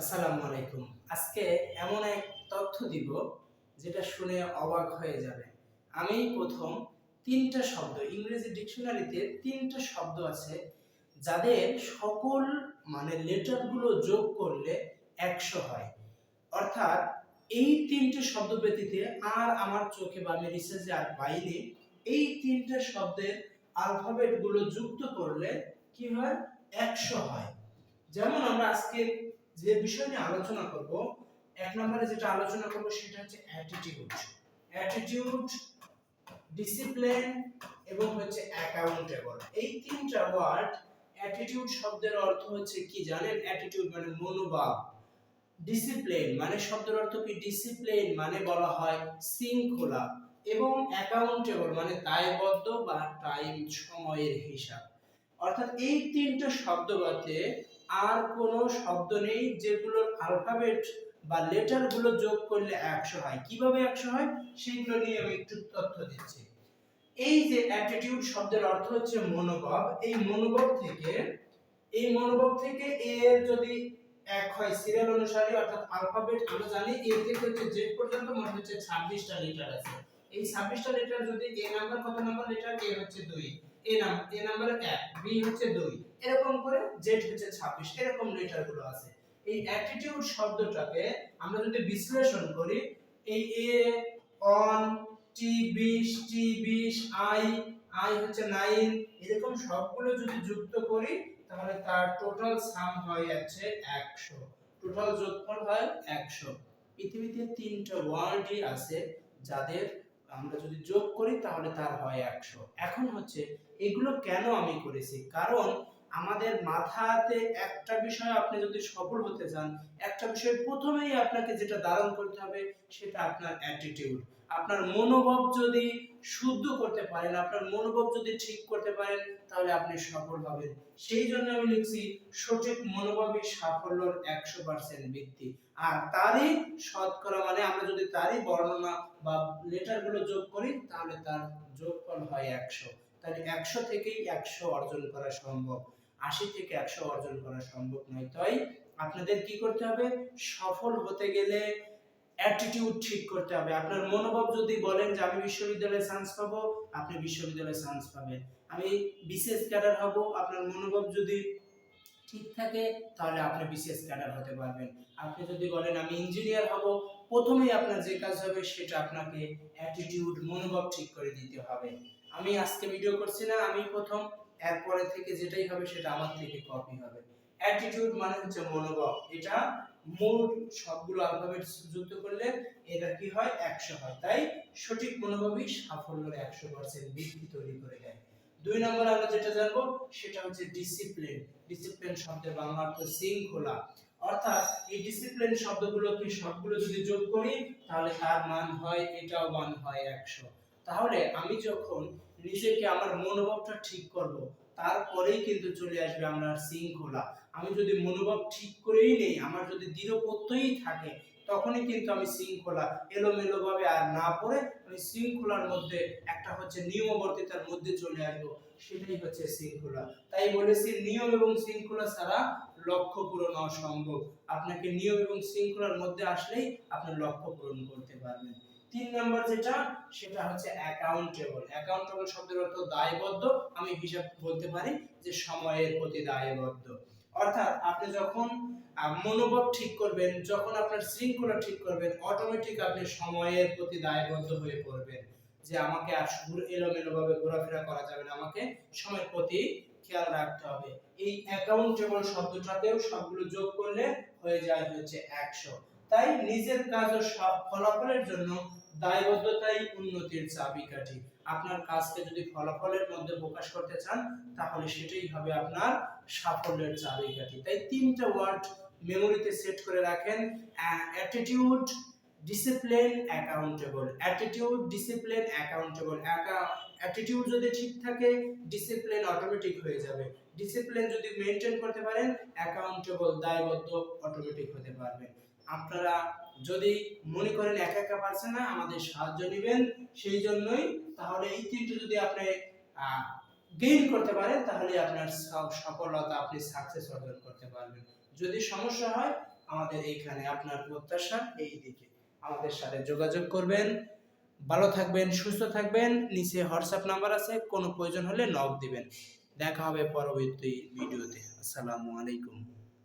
আসসালামু আলাইকুম। আজকে এমন এক তথ্য দিব যেটা শুনে অবাক হয়ে যাবে। আমি প্রথম ৩টা শব্দ ইংরেজি ডিকশনারিতে ৩টা শব্দ আছে যাদের সকল লেটারগুলো যোগ করলে ১০০ হয়। অর্থাৎ এই ৩টে শব্দ ব্যতীত আর আমার চোখে বা আমি রিসার্চে আর পাইনি। এই ৩টে শব্দের অ্যালফাবেট গুলো যুক্ত করলে কি হয়? ১০০ হয়। যেমন আমরা আজকে যে বিষয় নিয়ে আলোচনা করব, এক নম্বরে যেটা আলোচনা করব সেটা হচ্ছে অ্যাটিটিউড। অ্যাটিটিউড, ডিসিপ্লিন এবং হচ্ছে অ্যাকাউন্টেবল। এই তিনটা ওয়ার্ড। অ্যাটিটিউড শব্দের অর্থ হচ্ছে কি জানেন? অ্যাটিটিউড মানে মনোভাব। ডিসিপ্লিন মানে শব্দের অর্থ কি? ডিসিপ্লিন মানে বলা হয় শৃঙ্খলা। এবং অ্যাকাউন্টেবল মানে দায়বদ্ধ বা টাইম, সময়ের হিসাব। অর্থাৎ এই তিনটা শব্দ বাদে আর কোনো শব্দ নেই যেগুলোর অ্যালফাবেট বা লেটার গুলো যোগ করলে ১০০ হয়। কিভাবে ১০০ হয় সেগুলো নিয়ে আমি একটু তথ্য দিচ্ছি। এই যে অ্যাটিটিউড শব্দের অর্থ হচ্ছে মনোভাব। এই মনোভাব থেকে এর যদি এক হয় সিরিয়াল অনুসারে, অর্থাৎ অ্যালফাবেট আমরা জানি এ থেকে হচ্ছে জেড পর্যন্ত মোট হচ্ছে 26টা লেটার আছে। এই 26টা লেটার যদি এ নাম্বার কত নাম্বার লেটার? এ হচ্ছে 2, এ নাম্বার 1, বি হচ্ছে 2, এরকম করে জেড হচ্ছে 26, এরকম লেটার গুলো আছে। এই অ্যাটিটিউড শব্দটাকে আমরা যদি বিশ্লেষণ করি, এই এ অন, টি 20, টি 20, আই হচ্ছে 9, এরকম সবগুলো যদি যুক্ত করি তাহলে তার টোটাল সাম হয় হচ্ছে 100। টোটাল যোগফল হয় 100। পৃথিবীতে 3টা ওয়ার্ডই আছে যাদের আমরা যদি যোগ করি তাহলে তার হয় 100। এখন হচ্ছে এগুলো কেন আমি করেছি? কারণ আমাদের মাথাতে একটা বিষয় আপনি যদি সফল হতে চান, একটা বিষয় প্রথমেই আপনাকে যেটা ধারণ করতে হবে সেটা আপনার অ্যাটিটিউড। আপনার মনোভাব যদি শুদ্ধ করতে পারেন, আপনার মনোভাব যদি ঠিক করতে পারেন তাহলে আপনি সফল হবেন। সেই জন্য আমি লিখছি সঠিক মনোভাবই সাফল্যের 100% ভিত্তি। আর তারই শতকরা মানে আমরা যদি তারই বর্ণনা বা লেটার গুলো যোগ করি তাহলে তার যোগফল হয় 100। তাহলে 100 থেকেই 100 অর্জন করা সম্ভব, 80 থেকে 100 অর্জন করা সম্ভব নয়। তাই আপনাদের কি করতে হবে? সফল হতে গেলে অ্যাটিটিউড ঠিক করতে হবে। আপনার মনোভাব যদি বলেন যে আমি বিশ্ববিদ্যালয়ে চান্স পাবো, আপনি বিশ্ববিদ্যালয়ে চান্স পাবেন। আমি বিসিএস ক্যাডার হব, আপনার মনোভাব যদি ঠিক থাকে তাহলে আপনি বিসিএস ক্যাডার হতে পারবেন। আপনি যদি বলেন আমি ইঞ্জিনিয়ার হব, প্রথমেই আপনার যে কাজ হবে সেটা আপনাকে অ্যাটিটিউড, মনোভাব ঠিক করে দিতে হবে। আমি আজকে ভিডিও করছি না, আমি প্রথম, এরপরে থেকে যেটাই হবে সেটা আমার থেকে কপি হবে। অ্যাটিটিউড মানে হচ্ছে মনোভাব। এটা মূল সবগুলো অ্যালফাবেট যুক্ত করলে এটা কি হয়? 100 হয়। তাই সঠিক মনোভাবই সাফল্যের 100% ভিত্তি তৈরি করে দেয়। 2 নম্বর আমরা যেটা জানবো সেটা হচ্ছে ডিসিপ্লিন। ডিসিপ্লিন শব্দের বাংলা অর্থ শৃঙ্খলা। অর্থাৎ এই ডিসিপ্লিন শব্দগুলোকে সবগুলো যদি যোগ করি তাহলে তার মান হয়, এটাও মান হয় 100। তাহলে আমি যখন নিজেকে আমার মনোভাবটা ঠিক করব তারপরেই কিন্তু চলে আসবে আমার শৃঙ্খলা। আমি যদি মনোভাব ঠিক করেই নেই, আমার যদি দৃঢ় প্রত্যয়ই থাকে, তখনই কিন্তু আমি শৃঙ্খলা এলোমেলো ভাবে আর না পড়ে আমি শৃঙ্খলার মধ্যে একটা হচ্ছে নিয়মবর্তিতার মধ্যে চলে আসবো। সেটাই হচ্ছে শৃঙ্খলা। তাই বলেছি নিয়ম এবং শৃঙ্খলা ছাড়া লক্ষ্য পূরণ অসম্ভব। আপনাকে নিয়ম এবং শৃঙ্খলার মধ্যে আসলেই আপনি লক্ষ্য পূরণ করতে পারবেন। 3 নম্বর যেটা সেটা হচ্ছে অ্যাকাউন্টেবল। অ্যাকাউন্টেবল শব্দের অর্থ দায়বদ্ধ। আমি হিসাব বলতে পারি যে সময়ের প্রতি দায়বদ্ধ। অর্থাৎ আপনি যখন মনোভাব ঠিক করবেন, যখন আপনার শৃঙ্খলা ঠিক করবেন, অটোমেটিক আপনি সময়ের প্রতি দায়বদ্ধ হয়ে পড়বেন যে আমাকে আর এলোমেলো ভাবে ঘোরাফেরা করা যাবে না, আমাকে সময়ের প্রতি খেয়াল রাখতে হবে। এই অ্যাকাউন্টেবল শব্দটাতেও সবগুলো যোগ করলে হয়ে যায় হচ্ছে 100। তাই নিজের কাজ ও ফলাফলের জন্য দায়বদ্ধতাই উন্নতির চাবিকাঠি। আপনার কাজকে যদি ফলাফলের মধ্যে প্রকাশ করতে চান তাহলে সেটাই হবে আপনার সাফল্যের চাবিকাঠি। তাই 3টা ওয়ার্ড মেমোরিতে সেট করে রাখেন: attitude, discipline, accountable. Attitude, discipline, accountable. Attitude যদি ঠিক থাকে ডিসিপ্লিন অটোমেটিক হয়ে যাবে। ডিসিপ্লিন যদি মেইনটেইন করতে পারেন, অ্যাকাউন্টেবল দায়বদ্ধ অটোমেটিক হতে পারবেন। আপনারা যদি মনে করেন একা একা পারছেন না, আমাদের সাহায্য নেবেন সেই জন্যই। তাহলে এই তিনটে যদি আপনি গেইন করতে পারেন তাহলে আপনার সফলতা, আপনি সাকসেস অর্জন করতে পারবেন। যদি সমস্যা হয় আমাদের এইখানে। আপনার প্রত্যাশা এই দিকে। আমাদের সাথে যোগাযোগ করবেন। ভালো থাকবেন, সুস্থ থাকবেন। নিচে হোয়াটসঅ্যাপ নাম্বার আছে, কোনো প্রয়োজন হলে নক দিবেন। দেখা হবে পরবর্তী ভিডিওতে। আসসালামু আলাইকুম।